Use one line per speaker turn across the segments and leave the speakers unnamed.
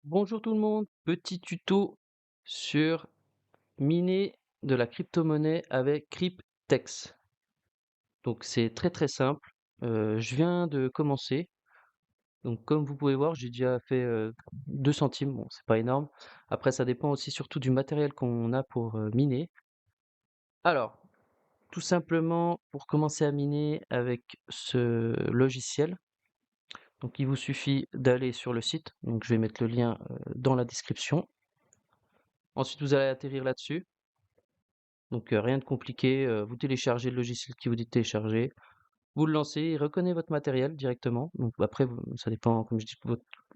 Bonjour tout le monde, petit tuto sur miner de la crypto-monnaie avec Cryptex. Donc c'est très très simple. Je viens de commencer. Donc comme vous pouvez voir, j'ai déjà fait 2 centimes. Bon, c'est pas énorme. Après, ça dépend aussi surtout du matériel qu'on a pour miner. Alors, tout simplement, pour commencer à miner avec ce logiciel, donc il vous suffit d'aller sur le site. Donc je vais mettre le lien dans la description. Ensuite, vous allez atterrir là-dessus. Donc rien de compliqué, vous téléchargez le logiciel qui vous dit de télécharger, vous le lancez, il reconnaît votre matériel directement. Donc après vous ça dépend comme je dis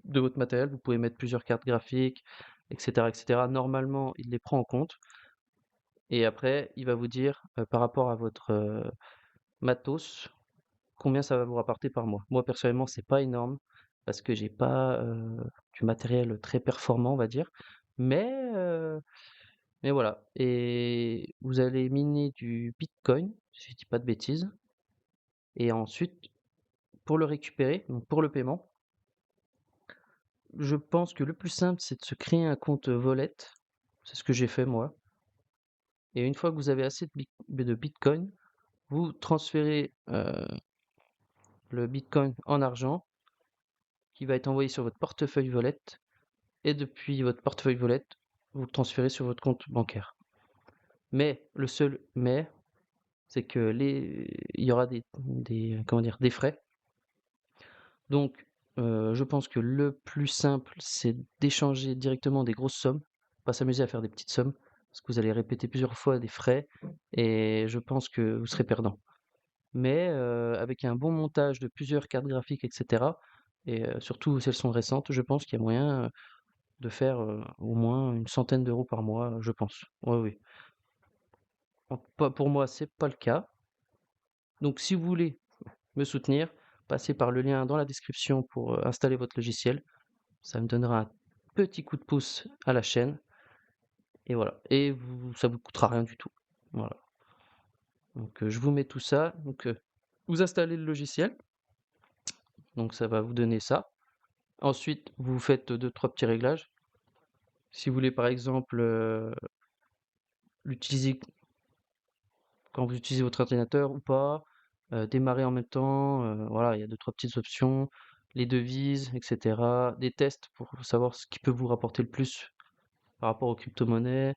de votre matériel, vous pouvez mettre plusieurs cartes graphiques et cetera et cetera. Normalement, il les prend en compte et après il va vous dire, par rapport à votre, matos, combien ça va vous rapporter par mois. Moi personnellement, c'est pas énorme parce que j'ai pas, du matériel très performant, on va dire, mais mais voilà, et vous allez miner du bitcoin, si je dis pas de bêtises, et ensuite, pour le récupérer, donc pour le paiement, je pense que le plus simple, c'est de se créer un compte wallet. C'est ce que j'ai fait moi. Et une fois que vous avez assez de bitcoin, vous transférez le bitcoin en argent qui va être envoyé sur votre portefeuille wallet. Et depuis votre portefeuille wallet, vous le transférez sur votre compte bancaire. Mais le seul mais, c'est que il y aura comment dire, des frais. Donc, je pense que le plus simple, c'est d'échanger directement des grosses sommes, pas s'amuser à faire des petites sommes, parce que vous allez répéter plusieurs fois des frais et je pense que vous serez perdant. Mais, avec un bon montage de plusieurs cartes graphiques et cetera et surtout si elles sont récentes, je pense qu'il y a moyen, de faire, au moins une centaine d'euros par mois, je pense. Oui, oui. Pas pour moi, c'est pas le cas. Donc si vous voulez me soutenir, passez par le lien dans la description pour, installer votre logiciel. Ça me donnera un petit coup de pouce à la chaîne et voilà, et ça vous coûtera rien du tout. Voilà, donc je vous mets tout ça, donc vous installez le logiciel, donc ça va vous donner ça. Ensuite, vous faites deux trois petits réglages. Si vous voulez par exemple, l'utiliser quand vous utilisez votre ordinateur ou pas, démarrer en même temps, voilà, il y a deux trois petites options, les devises et cetera, des tests pour savoir ce qui peut vous rapporter le plus par rapport aux cryptomonnaies.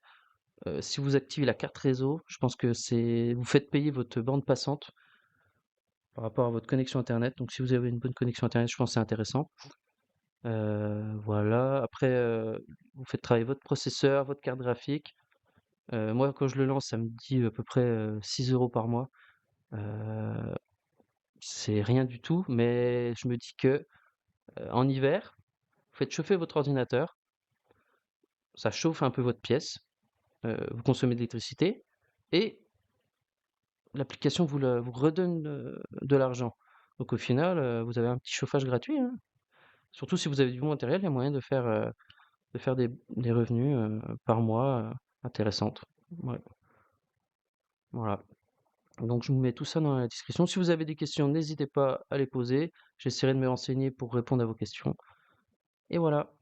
Si vous activez la carte réseau, je pense que c'est vous faites payer votre bande passante par rapport à votre connexion internet. Donc si vous avez une bonne connexion internet, je pense que c'est intéressant. Voilà, après, vous faites travailler votre processeur, votre carte graphique. Moi, quand je le lance, ça me dit à peu près, 6 € par mois. Heu, c'est rien du tout, mais je me dis que, en hiver, vous faites chauffer votre ordinateur, ça chauffe un peu votre pièce, vous consommez de l'électricité et l'application vous redonne, de l'argent. Donc au final, vous avez un petit chauffage gratuit, hein. Surtout si vous avez du bon matériel, il y a moyen de faire des revenus, par mois, intéressantes. Ouais, voilà. Donc je vous mets tout ça dans la description. Si vous avez des questions, n'hésitez pas à les poser. J'essaierai de me renseigner pour répondre à vos questions et voilà.